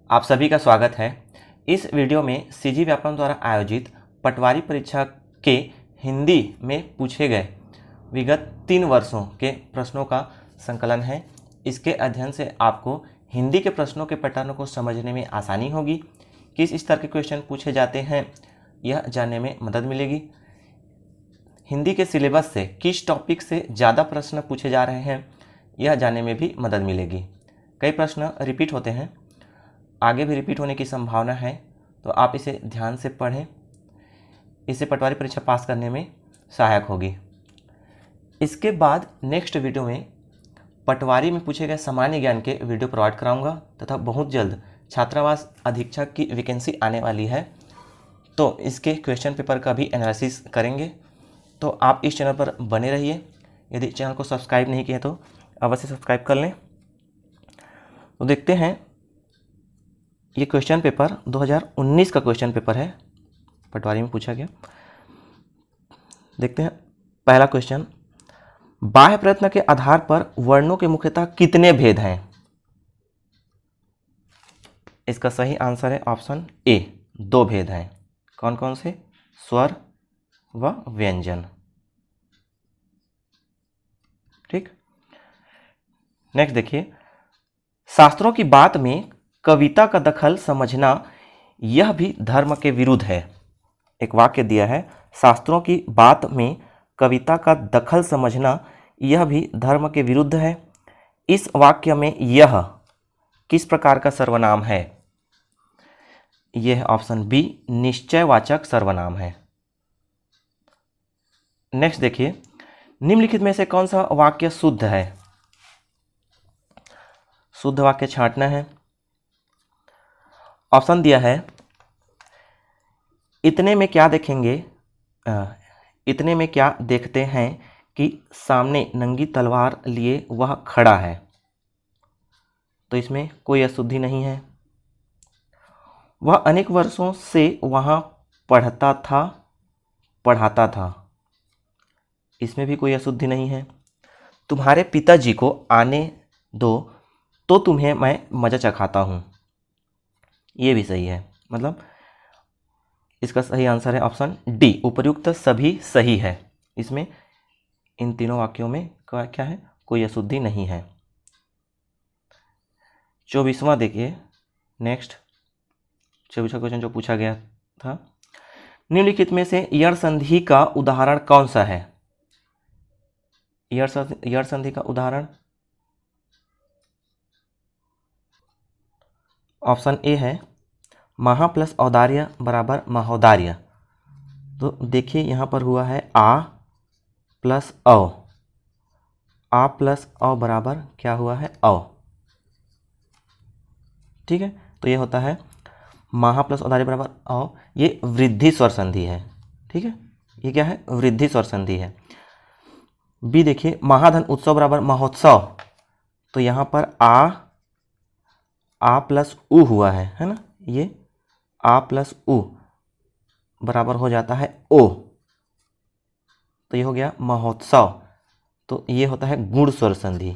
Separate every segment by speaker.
Speaker 1: आप सभी का स्वागत है। इस वीडियो में सीजी व्याकरण द्वारा आयोजित पटवारी परीक्षा के हिंदी में पूछे गए विगत 3 वर्षों के प्रश्नों का संकलन है। इसके अध्ययन से आपको हिंदी के प्रश्नों के पैटर्न को समझने में आसानी होगी। किस स्तर के क्वेश्चन पूछे जाते हैं यह जानने में मदद मिलेगी। हिंदी के सिलेबस से किस टॉपिक से ज़्यादा प्रश्न पूछे जा रहे हैं यह जानने में भी मदद मिलेगी। कई प्रश्न रिपीट होते हैं, आगे भी रिपीट होने की संभावना है, तो आप इसे ध्यान से पढ़ें। इससे पटवारी परीक्षा पास करने में सहायक होगी। इसके बाद नेक्स्ट वीडियो में पटवारी में पूछे गए सामान्य ज्ञान के वीडियो प्रोवाइड कराऊंगा तथा बहुत जल्द छात्रावास अधीक्षक की वैकेंसी आने वाली है, तो इसके क्वेश्चन पेपर का भी एनालिसिस करेंगे। तो आप इस चैनल पर बने रहिए। यदि चैनल को सब्सक्राइब नहीं किया तो अवश्य सब्सक्राइब कर लें। तो देखते हैं, ये क्वेश्चन पेपर 2019 का क्वेश्चन पेपर है, पटवारी में पूछा गया। देखते हैं पहला क्वेश्चन, बाह्य प्रयत्न के आधार पर वर्णों के मुख्यतः कितने भेद हैं? इसका सही आंसर है ऑप्शन ए, 2 भेद हैं। कौन कौन से? स्वर व व्यंजन। ठीक, नेक्स्ट देखिए, शास्त्रों की बात में कविता का दखल समझना यह भी धर्म के विरुद्ध है। एक वाक्य दिया है, शास्त्रों की बात में कविता का दखल समझना यह भी धर्म के विरुद्ध है। इस वाक्य में यह किस प्रकार का सर्वनाम है? यह ऑप्शन बी, निश्चयवाचक सर्वनाम है। नेक्स्ट देखिए, निम्नलिखित में से कौन सा वाक्य शुद्ध है? शुद्ध वाक्य छांटना है। ऑप्शन दिया है, इतने में क्या देखेंगे, इतने में क्या देखते हैं कि सामने नंगी तलवार लिए वह खड़ा है। तो इसमें कोई अशुद्धि नहीं है। वह अनेक वर्षों से वहाँ पढ़ाता था। इसमें भी कोई अशुद्धि नहीं है। तुम्हारे पिताजी को आने दो तो तुम्हें मैं मजा चखाता हूँ। ये भी सही है। मतलब इसका सही आंसर है ऑप्शन डी, उपर्युक्त सभी सही है। इसमें इन तीनों वाक्यों में क्या है? कोई अशुद्धि नहीं है। 24वां देखिए, नेक्स्ट 24वां क्वेश्चन जो पूछा गया था, निम्नलिखित में से यण संधि का उदाहरण कौन सा है? यण संधि का उदाहरण ऑप्शन ए है, महा प्लस औदार्य बराबर महोदार्य। तो देखिए यहाँ पर हुआ है आ प्लस औ, आ प्लस औ बराबर क्या हुआ है? औ। ठीक है, तो ये होता है महा प्लस औदार्य बराबर औ। ये वृद्धि स्वर संधि है। ठीक है, ये क्या है? वृद्धि स्वर संधि है। बी देखिए, महाधन उत्सव बराबर महोत्सव। तो यहाँ पर आ प्लस उ हुआ है ना? ये आ प्लस उ बराबर हो जाता है ओ, तो ये हो गया महोत्सव। तो ये होता है गुण स्वर संधि।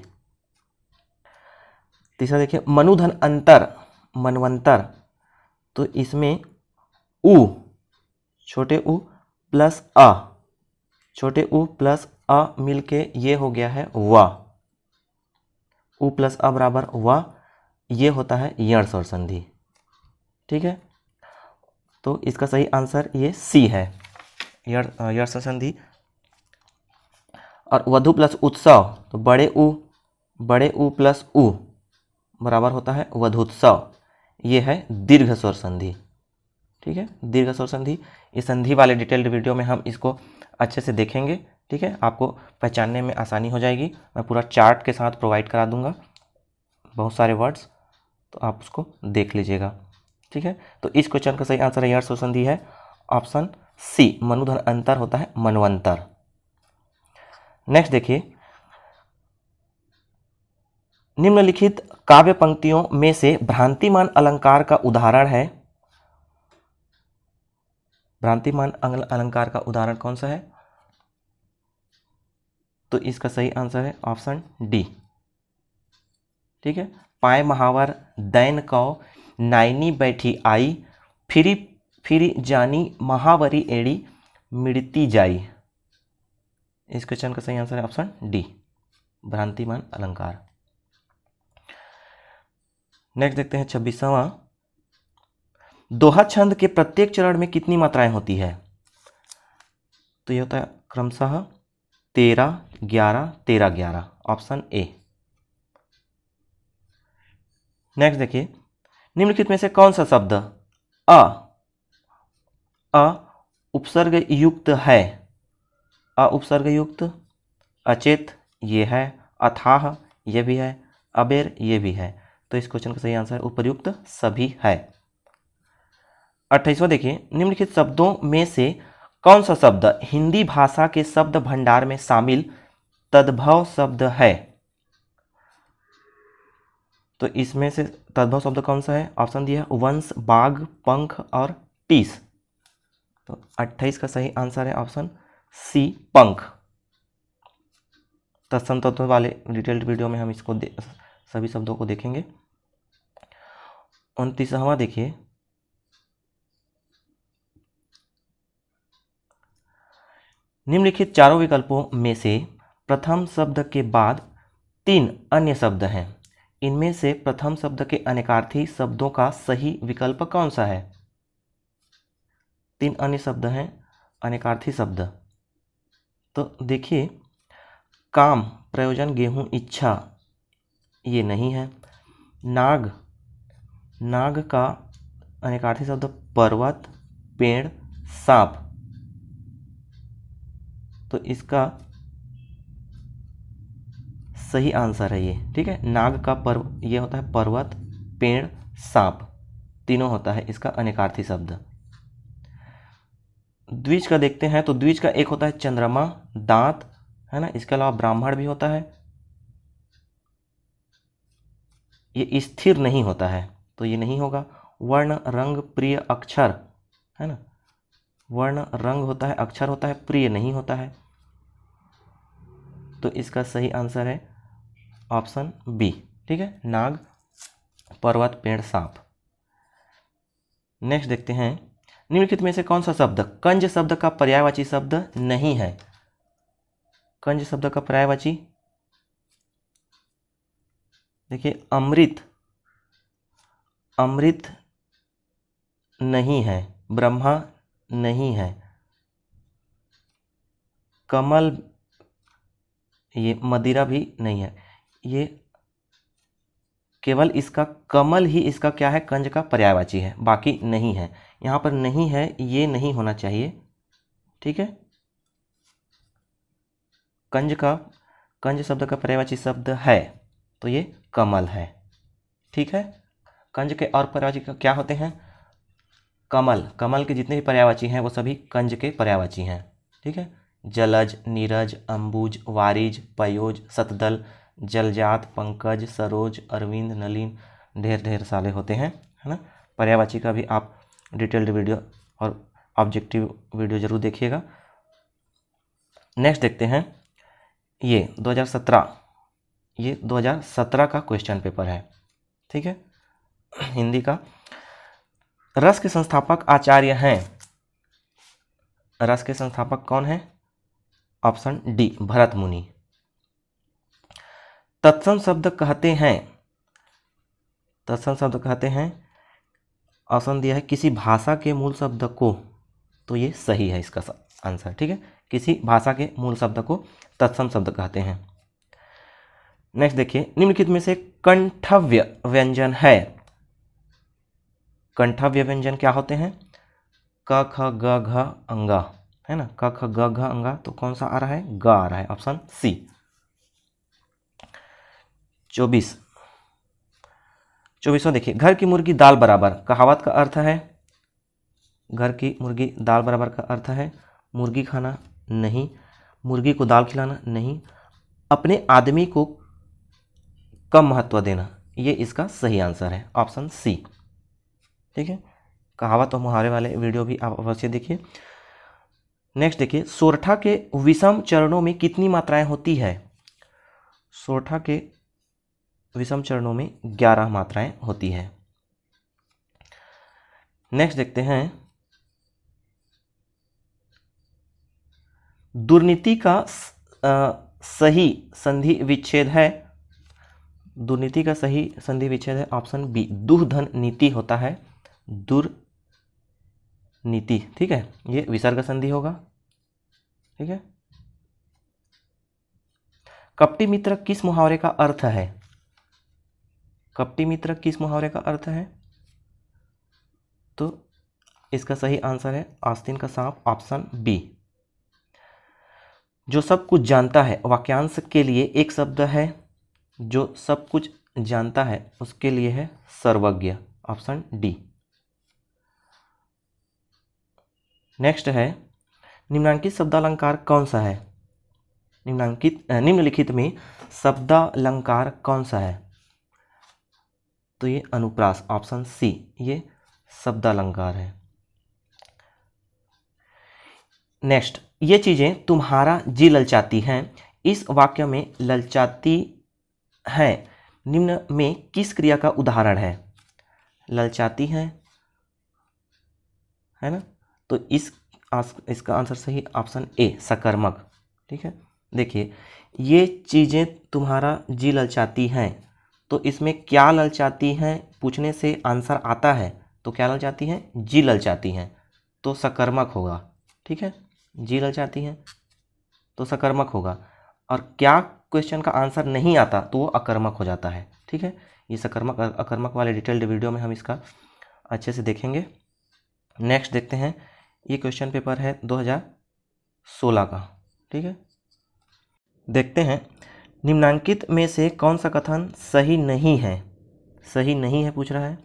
Speaker 1: तीसरा देखिए, मनुधन अंतर मनवंतर। तो इसमें उ, छोटे उ प्लस अ, छोटे उ प्लस अ मिलके ये हो गया है व। उ प्लस अ बराबर व, ये होता है यण स्वर संधि। ठीक है, तो इसका सही आंसर ये सी है, यण स्वर संधि। और वधु प्लस उत्सव, तो बड़े उ प्लस उ बराबर होता है वधुत्सव। ये है दीर्घ स्वर संधि। ठीक है, दीर्घ स्वर संधि। इस संधि वाले डिटेल्ड वीडियो में हम इसको अच्छे से देखेंगे। ठीक है, आपको पहचानने में आसानी हो जाएगी। मैं पूरा चार्ट के साथ प्रोवाइड करा दूंगा, बहुत सारे वर्ड्स, तो आप उसको देख लीजिएगा। ठीक है, तो इस क्वेश्चन का सही आंसर है यण स्वर संधि है ऑप्शन सी, मनुधन अंतर होता है मनवंतर। नेक्स्ट देखिए, निम्नलिखित काव्य पंक्तियों में से भ्रांतिमान अलंकार का उदाहरण है। भ्रांतिमान अलंकार का उदाहरण कौन सा है? तो इसका सही आंसर है ऑप्शन डी। ठीक है, पाए महावर दैन कौ नाइनी बैठी आई, फिरी फिरी जानी महावरी एड़ी, मिड़ती जाई। इस क्वेश्चन का सही आंसर है ऑप्शन डी, भ्रांतिमान अलंकार। नेक्स्ट देखते हैं 26वां। दोहा छंद के प्रत्येक चरण में कितनी मात्राएं होती है? तो ये होता है क्रमशः 13, 11, 13, 11, ऑप्शन ए। नेक्स्ट देखिए, निम्नलिखित में से कौन सा शब्द अ उपसर्ग युक्त है? अ उपसर्ग युक्त, अचेत ये है, अथाह ये भी है, अबेर ये भी है। तो इस क्वेश्चन का सही आंसर उपर्युक्त सभी है। 28वां देखिए, निम्नलिखित शब्दों में से कौन सा शब्द हिंदी भाषा के शब्द भंडार में शामिल तद्भव शब्द है? तो इसमें से तद्भव शब्द कौन सा है? ऑप्शन दिया है वंश, बाघ, पंख और टीस। तो 28 का सही आंसर है ऑप्शन सी, पंख। तत्सम तत्व वाले डिटेल्ड वीडियो में हम इसको सभी शब्दों को देखेंगे। 29वां देखिए, निम्नलिखित चारों विकल्पों में से प्रथम शब्द के बाद 3 अन्य शब्द हैं। इनमें से प्रथम शब्द के अनेकार्थी शब्दों का सही विकल्प कौन सा है? 3 अन्य शब्द हैं अनेकार्थी शब्द। तो देखिए, काम, प्रयोजन, गेहूं, इच्छा ये नहीं है। नाग, नाग का अनेकार्थी शब्द पर्वत, पेड़, सांप। तो इसका सही आंसर है ये, ठीक है। नाग का ये होता है पर्वत, पेड़, सांप, तीनों होता है इसका अनेकार्थी शब्द। द्विज का देखते हैं, तो द्विज का एक होता है चंद्रमा, दांत, है ना। इसके अलावा ब्राह्मण भी होता है, ये स्थिर नहीं होता है तो ये नहीं होगा। वर्ण, रंग, प्रिय, अक्षर, है ना। वर्ण, रंग होता है, अक्षर होता है, प्रिय नहीं होता है। तो इसका सही आंसर है ऑप्शन बी, ठीक है, नाग, पर्वत, पेड़, सांप। नेक्स्ट देखते हैं, निम्नलिखित में से कौन सा शब्द कंज शब्द का पर्यायवाची शब्द नहीं है? कंज शब्द का पर्यायवाची देखिए, अमृत, अमृत नहीं है, ब्रह्मा नहीं है, कमल, ये मदिरा भी नहीं है। ये केवल इसका कमल ही इसका क्या है, कंज का पर्यायवाची है, बाकी नहीं है। यहाँ पर नहीं है, ये नहीं होना चाहिए, ठीक है। कंज शब्द का पर्यायवाची शब्द है तो ये कमल है, ठीक है। कंज के और पर्यायवाची क्या होते हैं? कमल, कमल के जितने भी पर्यायवाची हैं वो सभी कंज के पर्यायवाची हैं, ठीक है। जलज, नीरज, अंबुज, वारिज, पयोज, सतदल, जलजात, पंकज, सरोज, अरविंद, नलिन, ढेर सारे होते हैं, है ना। पर्यायवाची का भी आप डिटेल्ड वीडियो और ऑब्जेक्टिव वीडियो जरूर देखिएगा। नेक्स्ट देखते हैं, ये 2017 का क्वेश्चन पेपर है, ठीक है, हिंदी का। रस के संस्थापक आचार्य हैं, रस के संस्थापक कौन है? ऑप्शन डी, भरत मुनि। तत्सम शब्द कहते हैं, तत्सम शब्द कहते हैं, ऑप्शन दिया है किसी भाषा के मूल शब्द को, तो ये सही है इसका आंसर, ठीक है। किसी भाषा के मूल शब्द को तत्सम शब्द कहते हैं। नेक्स्ट देखिए, निम्नलिखित में से कंठव्य व्यंजन है। कंठव्य व्यंजन क्या होते हैं? क, ख, ग, घ, अंगा, है ना। क, ख, ग, घ, अंगा, तो कौन सा आ रहा है? ग आ रहा है, ऑप्शन सी। 24वां देखिए, घर की मुर्गी दाल बराबर, कहावत का अर्थ है, घर की मुर्गी दाल बराबर का अर्थ है मुर्गी खाना नहीं, मुर्गी को दाल खिलाना नहीं, अपने आदमी को कम महत्व देना, ये इसका सही आंसर है, ऑप्शन सी, ठीक है। कहावत और मुहावरे वाले वीडियो भी आप अवश्य देखिए। नेक्स्ट देखिए, सोरठा के विषम चरणों में कितनी मात्राएं होती है? सोरठा के विषम चरणों में 11 मात्राएं होती है। नेक्स्ट देखते हैं, दुर्नीति का सही संधि विच्छेद है। दुर्नीति का सही संधि विच्छेद है ऑप्शन बी, दुर्धन नीति होता है, दुर्नीति। ठीक है, ये विसर्ग संधि होगा। ठीक है, कपटी मित्र किस मुहावरे का अर्थ है? कपटी मित्र किस मुहावरे का अर्थ है? तो इसका सही आंसर है आस्तीन का सांप, ऑप्शन बी। जो सब कुछ जानता है वाक्यांश के लिए एक शब्द है, जो सब कुछ जानता है उसके लिए है सर्वज्ञ, ऑप्शन डी। नेक्स्ट है, निम्नलिखित शब्दालंकार कौन सा है? निम्नलिखित में शब्दालंकार कौन सा है? तो ये अनुप्रास, ऑप्शन सी, ये शब्दालंकार है। नेक्स्ट, ये चीजें तुम्हारा जी ललचाती हैं, इस वाक्य में ललचाती है निम्न में किस क्रिया का उदाहरण है? ललचाती है ना, तो इसका आंसर सही ऑप्शन ए, सकर्मक। ठीक है, देखिए ये चीजें तुम्हारा जी ललचाती हैं, तो इसमें क्या ललचाती हैं पूछने से आंसर आता है, तो क्या ललचाती हैं? जी ललचाती हैं, तो सकर्मक होगा। ठीक है, जी ललचाती हैं तो सकर्मक होगा, और क्या क्वेश्चन का आंसर नहीं आता तो वो अकर्मक हो जाता है। ठीक है, ये सकर्मक अकर्मक वाले डिटेल्ड वीडियो में हम इसका अच्छे से देखेंगे। नेक्स्ट देखते हैं, ये क्वेश्चन पेपर है 2016 का। ठीक है, देखते हैं, निम्नांकित में से कौन सा कथन सही नहीं है? सही नहीं है पूछ रहा है।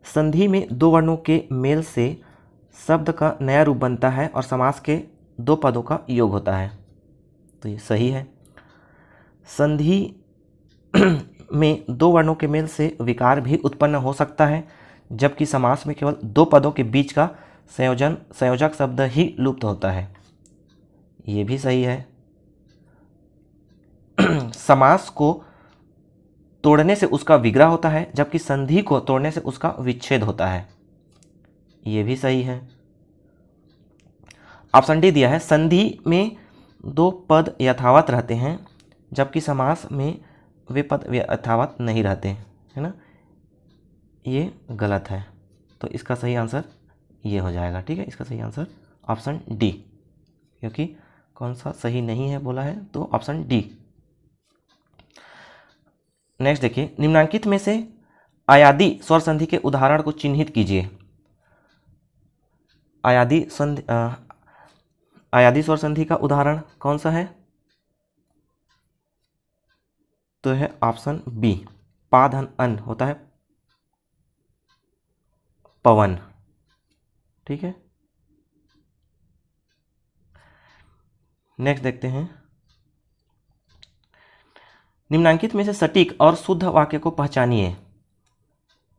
Speaker 1: संधि में दो वर्णों के मेल से शब्द का नया रूप बनता है और समास के दो पदों का योग होता है, तो ये सही है। संधि में दो वर्णों के मेल से विकार भी उत्पन्न हो सकता है, जबकि समास में केवल दो पदों के बीच का संयोजक शब्द ही लुप्त होता है, ये भी सही है। समास को तोड़ने से उसका विग्रह होता है, जबकि संधि को तोड़ने से उसका विच्छेद होता है, ये भी सही है। ऑप्शन डी दिया है, संधि में दो पद यथावत रहते हैं, जबकि समास में वे पद यथावत नहीं रहते, है ना, ये गलत है, तो इसका सही आंसर ये हो जाएगा। ठीक है, इसका सही आंसर ऑप्शन डी, क्योंकि कौन सा सही नहीं है बोला है, तो ऑप्शन डी। नेक्स्ट देखिए, निम्नांकित में से आयादी स्वर संधि के उदाहरण को चिन्हित कीजिए। आयादी स्वर संधि का उदाहरण कौन सा है? तो है ऑप्शन बी, पा धन अन होता है पवन। ठीक है, नेक्स्ट देखते हैं, निम्नांकित में से सटीक और शुद्ध वाक्य को पहचानिए।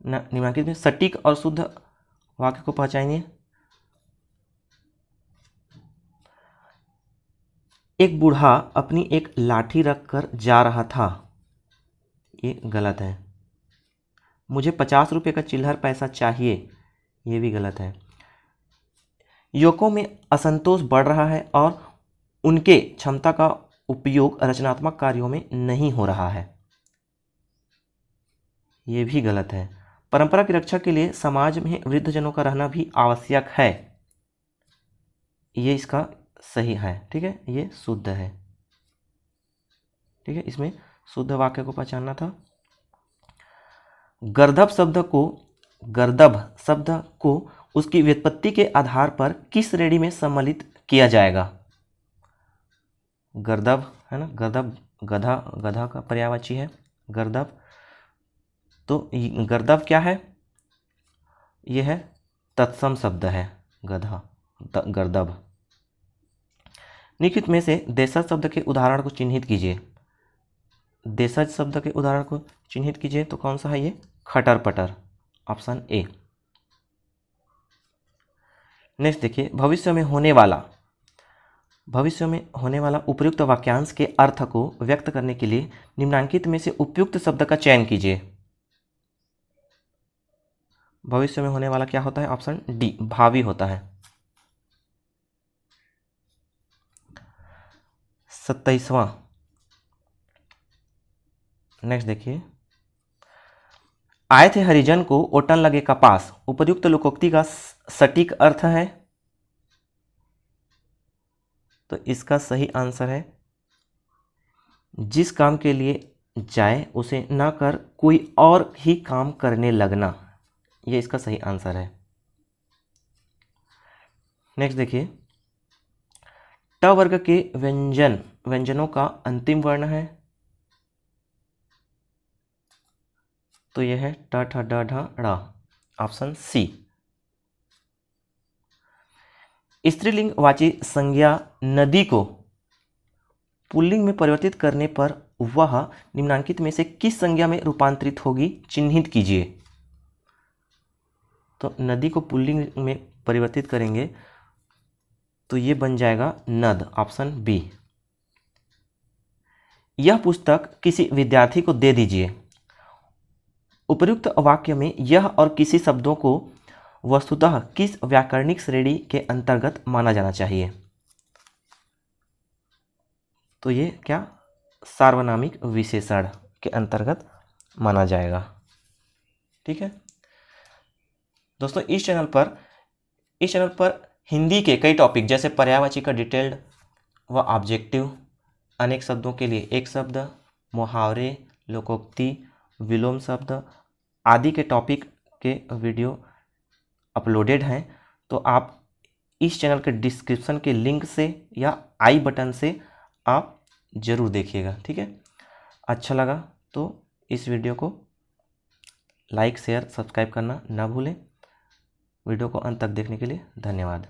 Speaker 1: निम्नांकित में सटीक और शुद्ध वाक्य को पहचानिए। एक बूढ़ा अपनी एक लाठी रखकर जा रहा था, ये गलत है। मुझे 50 रुपये का चिल्लर पैसा चाहिए, ये भी गलत है। युवकों में असंतोष बढ़ रहा है और उनके क्षमता का उपयोग रचनात्मक कार्यों में नहीं हो रहा है, ये भी गलत है। परंपरा की रक्षा के लिए समाज में वृद्धजनों का रहना भी आवश्यक है, ये इसका सही है। ठीक है, ये शुद्ध है। ठीक है, इसमें शुद्ध वाक्य को पहचानना था। गर्दभ शब्द को उसकी व्युत्पत्ति के आधार पर किस श्रेणी में सम्मिलित किया जाएगा? गर्दभ है ना, गर्दभ गधा का पर्यायवाची है गर्दभ, तो गर्दभ क्या है? यह है तत्सम शब्द है गर्दभ। निम्नलिखित में से देशज शब्द के उदाहरण को चिन्हित कीजिए। देशज शब्द के उदाहरण को चिन्हित कीजिए, तो कौन सा है ये? खटर पटर, ऑप्शन ए। नेक्स्ट देखिए, भविष्य में होने वाला उपयुक्त वाक्यांश के अर्थ को व्यक्त करने के लिए निम्नांकित में से उपयुक्त शब्द का चयन कीजिए। भविष्य में होने वाला क्या होता है? ऑप्शन डी भावी होता है। 27वां, नेक्स्ट देखिए, आए थे हरिजन को ओटन लगे कपास, उपयुक्त लोकोक्ति का सटीक अर्थ है। तो इसका सही आंसर है, जिस काम के लिए जाए उसे ना कर कोई और ही काम करने लगना। ये इसका सही आंसर है। नेक्स्ट देखिए, ट वर्ग के व्यंजनों का अंतिम वर्ण है। तो यह है ट ठ ड ढ ड़, ऑप्शन सी। स्त्रीलिंग वाची संज्ञा नदी को पुल्लिंग में परिवर्तित करने पर वह निम्नांकित में से किस संज्ञा में रूपांतरित होगी? चिन्हित कीजिए। तो नदी को पुल्लिंग में परिवर्तित करेंगे तो ये बन जाएगा नद, ऑप्शन बी। यह पुस्तक किसी विद्यार्थी को दे दीजिए। उपर्युक्त वाक्य में यह और किसी शब्दों को वस्तुतः किस व्याकरणिक श्रेणी के अंतर्गत माना जाना चाहिए? तो ये क्या सार्वनामिक विशेषण के अंतर्गत माना जाएगा। ठीक है दोस्तों, इस चैनल पर हिंदी के कई टॉपिक जैसे पर्यायवाची का डिटेल्ड व ऑब्जेक्टिव, अनेक शब्दों के लिए एक शब्द, मुहावरे, लोकोक्ति, विलोम शब्द आदि के टॉपिक के वीडियो अपलोडेड हैं। तो आप इस चैनल के डिस्क्रिप्शन के लिंक से या आई बटन से आप ज़रूर देखिएगा। ठीक है, अच्छा लगा तो इस वीडियो को लाइक, शेयर, सब्सक्राइब करना ना भूलें। वीडियो को अंत तक देखने के लिए धन्यवाद।